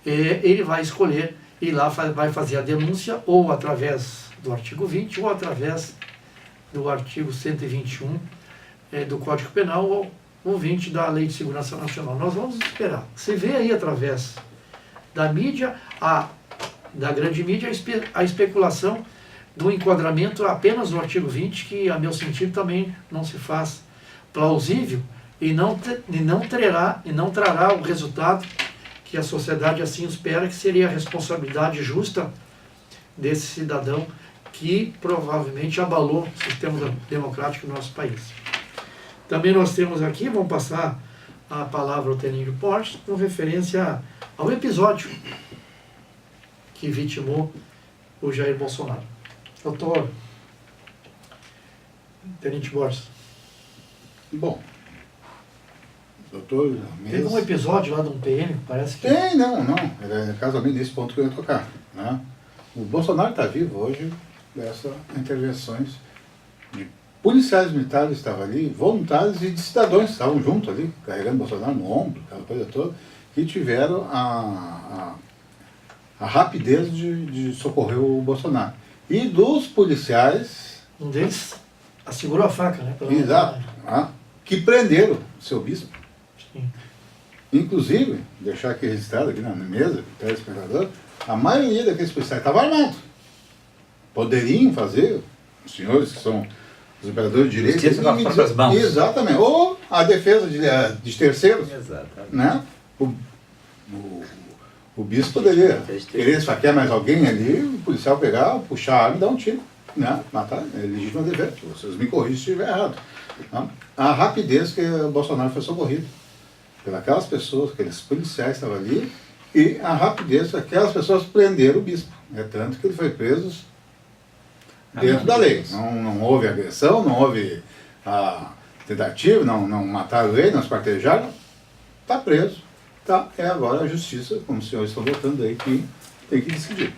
ele vai escolher e lá vai fazer a denúncia ou através do artigo 20 ou através do artigo 121 do Código Penal ou 20 da Lei de Segurança Nacional. Nós vamos esperar. Você vê aí através da mídia, da grande mídia, a especulação do enquadramento apenas no artigo 20, que a meu sentido também não se faz plausível e não trará o resultado que a sociedade assim espera, que seria a responsabilidade justa desse cidadão que provavelmente abalou o sistema democrático do nosso país. Também nós temos aqui, vamos passar a palavra ao Tenente Borges, com referência ao episódio que vitimou o Jair Bolsonaro. Doutor Tenente Borges. Bom, doutor... Teve um episódio lá de um PM, parece que... Tem, não. É casualmente nesse ponto que eu ia tocar. Né? O Bolsonaro está vivo hoje dessas intervenções de policiais militares estavam ali, voluntários e de cidadãos que estavam juntos ali, carregando o Bolsonaro no ombro, aquela coisa toda. que tiveram a rapidez de socorrer o Bolsonaro. E dos policiais... Um deles segurou a faca, né? Exato. Que prenderam o seu bispo. Sim. Inclusive, deixar aqui registrado aqui na mesa, telespectador, a maioria daqueles policiais estava armado. Poderiam fazer, os senhores que são os operadores de direito... Justiça com as próprias mãos. Exatamente. Ou a defesa de terceiros. Exatamente. Né? O bispo poderia querer esfaquear mais alguém ali, o policial pegar, puxar a arma e dar um tiro. Né? Matar, é legítimo dever. Vocês me corrigem se estiver errado. Né? A rapidez que o Bolsonaro foi socorrido pelas pessoas, aqueles policiais que estavam ali, e a rapidez que aquelas pessoas prenderam o bispo. É tanto que ele foi preso dentro da lei. Não houve agressão, não houve tentativa, não mataram ele, não esquartejaram. Está preso. Tá, é agora a justiça, como os senhores estão votando aí, que tem que decidir.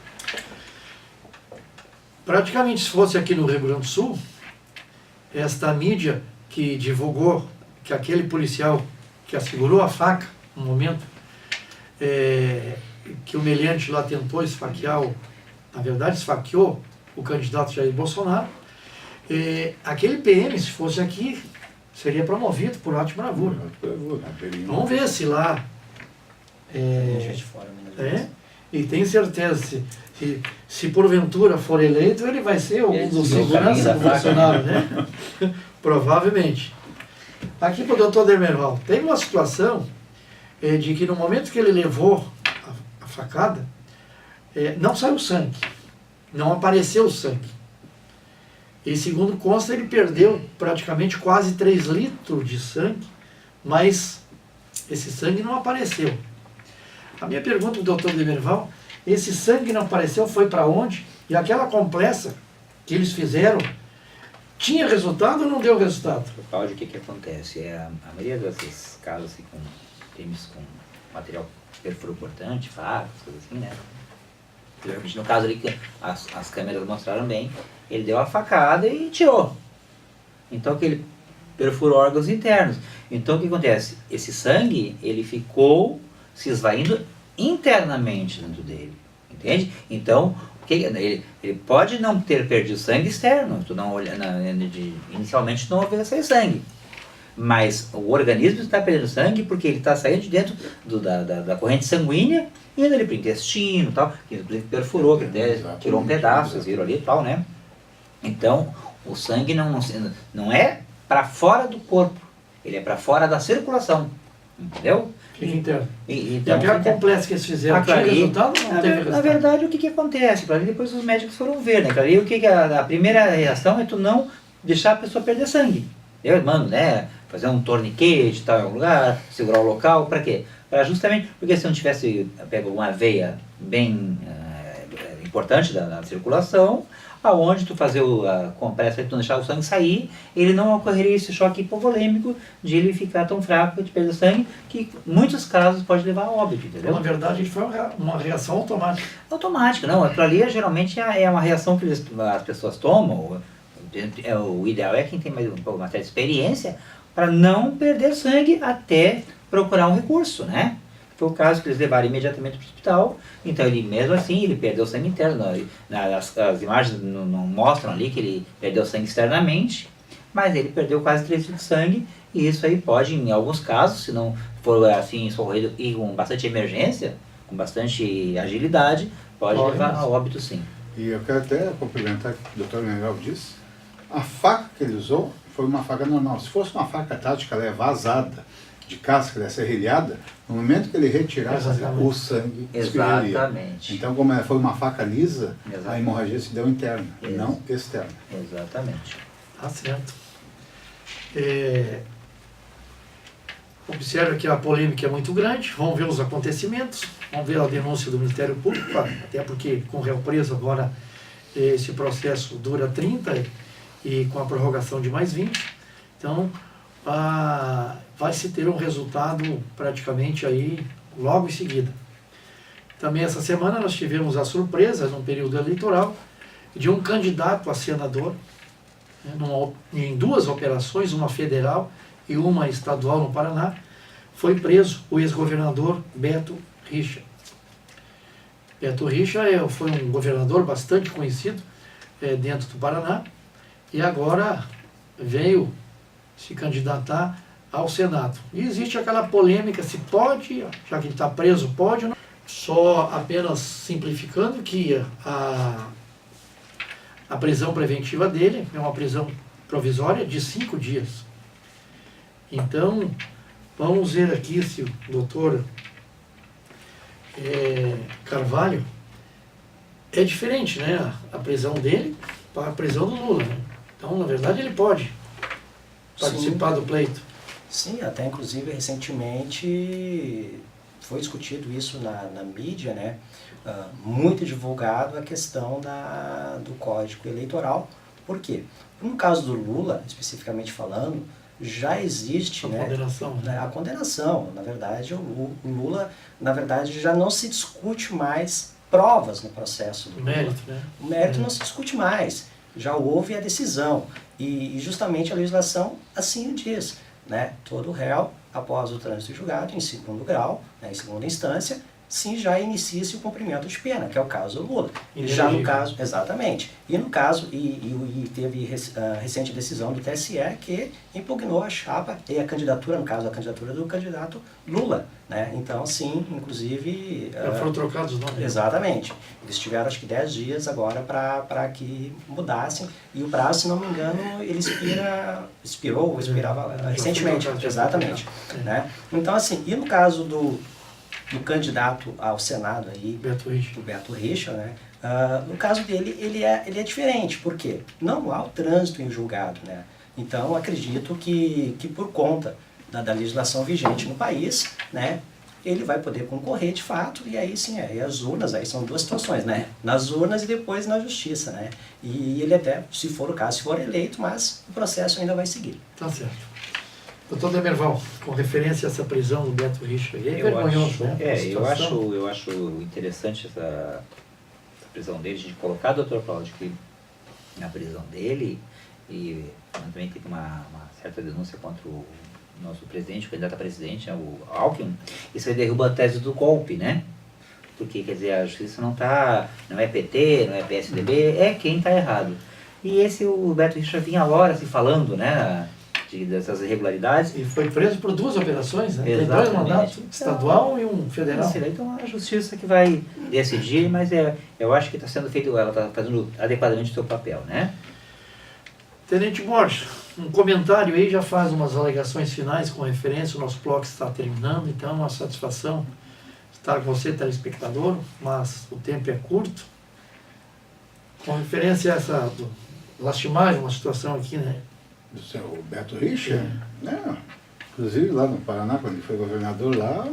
Praticamente, se fosse aqui no Rio Grande do Sul, esta mídia que divulgou que aquele policial que assegurou a faca, no momento, que o meliante lá tentou esfaquear, na verdade esfaqueou o candidato Jair Bolsonaro, aquele PM, se fosse aqui, seria promovido por ato de bravura. Vamos ver se lá... e tenho certeza, se porventura for eleito, ele vai ser um dos seguranças do Bolsonaro, né? Provavelmente. Aqui para o doutor Demerval, tem uma situação de que no momento que ele levou a facada, não saiu sangue, não apareceu sangue. E segundo consta, ele perdeu praticamente quase 3 litros de sangue, mas esse sangue não apareceu. A minha pergunta para o doutor Demerval, esse sangue não apareceu, foi para onde? E aquela compressa que eles fizeram, tinha resultado ou não deu resultado? Cláudio, o que acontece? A maioria desses casos assim, com crimes com material perfuro cortante, facas, coisas assim, né? Geralmente no caso ali que as câmeras mostraram bem, ele deu a facada e tirou. Então que ele perfurou órgãos internos. Então o que acontece? Esse sangue, ele ficou se esvaindo internamente dentro dele, entende? Então, ele pode não ter perdido sangue externo, tu não olha, inicialmente não houve esse sangue, mas o organismo está perdendo sangue porque ele está saindo de dentro da corrente sanguínea e indo ali para o intestino e tal, que perfurou, que até tirou um pedaço, vocês viram ali e tal, né? Então, o sangue não é para fora do corpo, ele é para fora da circulação, entendeu? Então, e aquela complexo que eles fizeram, tinha resultado ou não teve resultado? Na verdade, o que acontece? Para depois os médicos foram ver, né? Ali, a primeira reação é tu não deixar a pessoa perder sangue. Eu mando, né? Fazer um torniquete, tal, em algum lugar, segurar o local, para quê? Para justamente, porque se não tivesse pego uma veia bem importante da circulação, aonde tu fazer a compressa e tu deixar o sangue sair, ele não ocorreria esse choque hipovolêmico de ele ficar tão fraco de perder sangue, que em muitos casos pode levar a óbito, entendeu? Na verdade, foi uma reação automática. Automática, não. Aquilo ali geralmente é uma reação que as pessoas tomam. O ideal é quem tem mais uma certa experiência para não perder sangue até procurar um recurso, né? Foi o caso que eles levaram imediatamente para o hospital, então ele mesmo assim, ele perdeu sangue interno, as imagens não mostram ali que ele perdeu sangue externamente, mas ele perdeu quase 3 litros de sangue, e isso aí pode, em alguns casos, se não for assim socorrido e com bastante emergência, com bastante agilidade, pode levar a óbito sim. E eu quero até complementar o que o doutor Meneghel disse, a faca que ele usou foi uma faca normal, se fosse uma faca tática, ela é vazada, de casca, ela é serrilhada, no momento que ele retirasse o sangue, escorreria. Exatamente. Então, como foi uma faca lisa, a hemorragia se deu interna, não externa. Exatamente. Tá certo. Observe que a polêmica é muito grande, vamos ver os acontecimentos, vamos ver a denúncia do Ministério Público, até porque com réu preso agora esse processo dura 30 e com a prorrogação de mais 20, então vai se ter um resultado praticamente aí logo em seguida. Também essa semana nós tivemos a surpresa, num período eleitoral, de um candidato a senador, né, em 2 operações, uma federal e uma estadual no Paraná, foi preso o ex-governador Beto Richa. Beto Richa foi um governador bastante conhecido dentro do Paraná e agora veio se candidatar ao Senado. E existe aquela polêmica se pode, já que ele está preso, pode ou não. Só apenas simplificando que a prisão preventiva dele é uma prisão provisória de 5 dias. Então, vamos ver aqui se o doutor Carvalho é diferente, né? A prisão dele para a prisão do Lula, né? Então, na verdade, ele pode participar do pleito. Sim, até inclusive recentemente foi discutido isso na mídia, né? Muito divulgado a questão do Código Eleitoral. Por quê? No caso do Lula, especificamente falando, já existe a condenação. Na verdade, o Lula, na verdade, já não se discute mais provas no processo do Lula. Mérito, né? O mérito não se discute mais. Já houve a decisão. E justamente a legislação assim o diz, né? Todo réu, após o trânsito julgado em segundo grau, né, em segunda instância, sim, já inicia-se o cumprimento de pena, que é o caso do Lula. Já no caso, exatamente. E no caso, teve recente decisão do TSE que impugnou a chapa e a candidatura, no caso, a candidatura do candidato Lula, né? Então, sim, inclusive... foram trocados os nomes. Exatamente. Eles tiveram, acho que 10 dias agora para que mudassem. E o prazo, se não me engano, ele expirava recentemente. Exatamente. Né? Então, assim, e no caso do candidato ao Senado aí, o Beto Richa, né? No caso dele, ele é diferente, porque não há o trânsito em julgado, né? Então, acredito que por conta da legislação vigente no país, né, ele vai poder concorrer de fato, e aí sim, aí as urnas, aí são duas situações, né? Nas urnas e depois na justiça, né? E ele até, se for o caso, se for eleito, mas o processo ainda vai seguir. Tá certo. Doutor Demerval, com referência a essa prisão do Beto Richa, é vergonhoso, né? Eu acho interessante essa prisão dele, de colocar o doutor Cláudio na prisão dele, e também teve uma certa denúncia contra o nosso presidente, o candidato a presidente, o Alckmin. Isso aí derruba a tese do golpe, né? Porque, quer dizer, a justiça não é PT, não é PSDB, é quem está errado. E o Beto Richa vinha agora se falando, né, dessas irregularidades. E foi preso por 2 operações, né? Tem 2 mandatos, estadual e um federal. Então a justiça que vai decidir, mas eu acho que está sendo feito, ela está fazendo adequadamente o seu papel, né? Tenente Borges, um comentário aí já faz umas alegações finais com referência, o nosso bloco está terminando, então é uma satisfação estar com você, telespectador, mas o tempo é curto. Com referência a essa lastimagem, uma situação aqui, né? Do seu Beto Richa? Inclusive lá no Paraná, quando ele foi governador lá,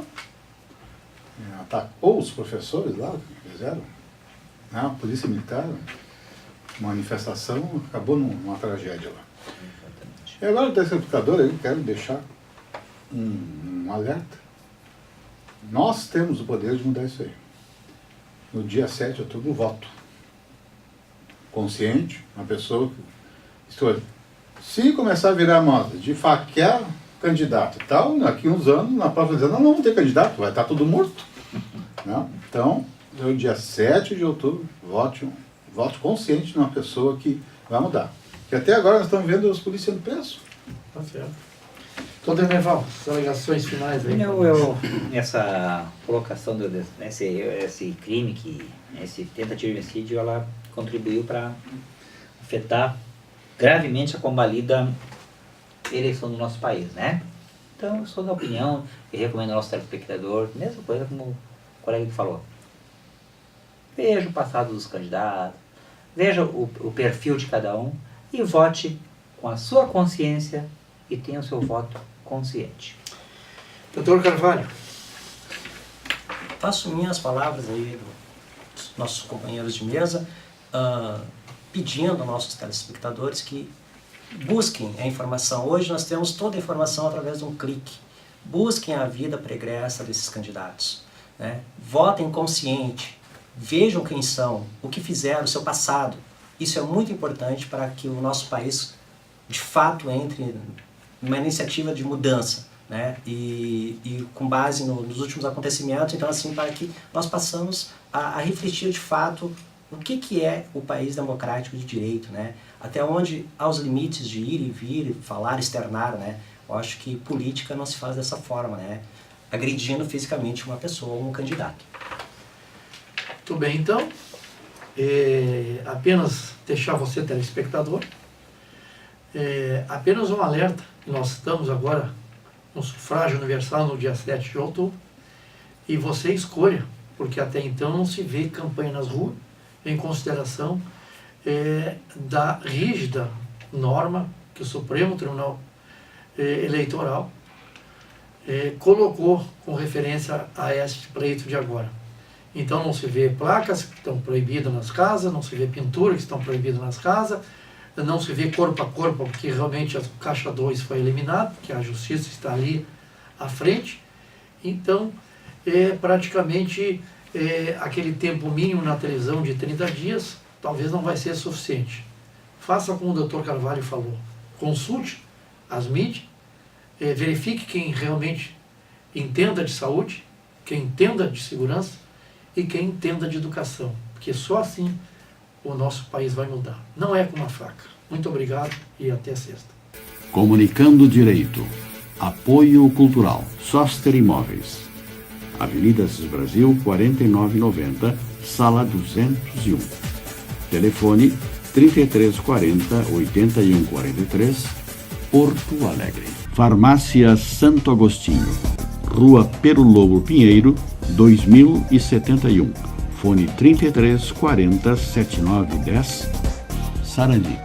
atacou os professores lá, fizeram, né? A polícia militar, manifestação, acabou numa tragédia lá. E agora, o telespectador, eu quero deixar um alerta. Nós temos o poder de mudar isso aí. No dia 7 de outubro, voto. Consciente, uma pessoa que... Se começar a virar moda de faquear candidato e tal, daqui uns anos, na próxima vez, não vamos ter candidato, vai estar tudo morto. Não? Então, no dia 7 de outubro, voto consciente numa pessoa que vai mudar. Porque até agora nós estamos vendo os policiais presos. Tá certo. Doutor Demerval, as alegações finais aí. Essa colocação esse crime, esse tentativa de homicídio, ela contribuiu para afetar gravemente a combalida eleição do nosso país, né? Então, eu sou da opinião e recomendo ao nosso telespectador, mesma coisa como o colega que falou. Veja o passado dos candidatos, veja o perfil de cada um e vote com a sua consciência e tenha o seu voto consciente. Doutor Carvalho. Faço minhas palavras aí dos nossos companheiros de mesa, pedindo aos nossos telespectadores que busquem a informação. Hoje nós temos toda a informação através de um clique. Busquem a vida pregressa desses candidatos, né? Votem consciente, vejam quem são, o que fizeram, o seu passado. Isso é muito importante para que o nosso país, de fato, entre numa iniciativa de mudança, né? E com base nos últimos acontecimentos, então assim, para que nós passamos a refletir de fato o que é o país democrático de direito, né? Até onde há os limites de ir e vir, falar, externar, né? Eu acho que política não se faz dessa forma, né? Agredindo fisicamente uma pessoa ou um candidato. Muito bem, então, apenas deixar você, telespectador, apenas um alerta, nós estamos agora no sufrágio universal no dia 7 de outubro, e você escolha, porque até então não se vê campanha nas ruas, em consideração da rígida norma que o Supremo Tribunal Eleitoral colocou com referência a este pleito de agora. Então não se vê placas que estão proibidas nas casas, não se vê pinturas que estão proibidas nas casas, não se vê corpo a corpo, porque realmente a caixa 2 foi eliminado, que a justiça está ali à frente. Então, praticamente, aquele tempo mínimo na televisão de 30 dias, talvez não vai ser suficiente. Faça como o Dr. Carvalho falou, consulte as mídias, verifique quem realmente entenda de saúde, quem entenda de segurança e quem entenda de educação, porque só assim o nosso país vai mudar. Não é com uma faca. Muito obrigado e até sexta. Comunicando Direito. Apoio Cultural. Soster Imóveis. Avenida Assis Brasil, 4990, Sala 201. Telefone 3340-8143, Porto Alegre. Farmácia Santo Agostinho. Rua Pero Lobo Pinheiro, 2071. Fone 3340-7910, Sarandi.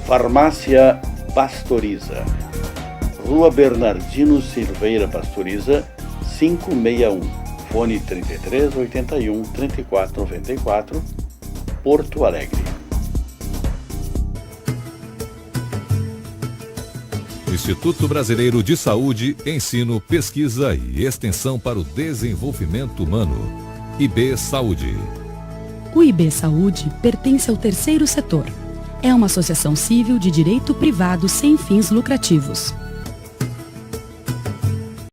Farmácia Pastoriza. Rua Bernardino Silveira Pastoriza, 561. Fone 3381-3494, Porto Alegre. Instituto Brasileiro de Saúde, Ensino, Pesquisa e Extensão para o Desenvolvimento Humano. IB Saúde. O IB Saúde pertence ao terceiro setor. É uma associação civil de direito privado sem fins lucrativos.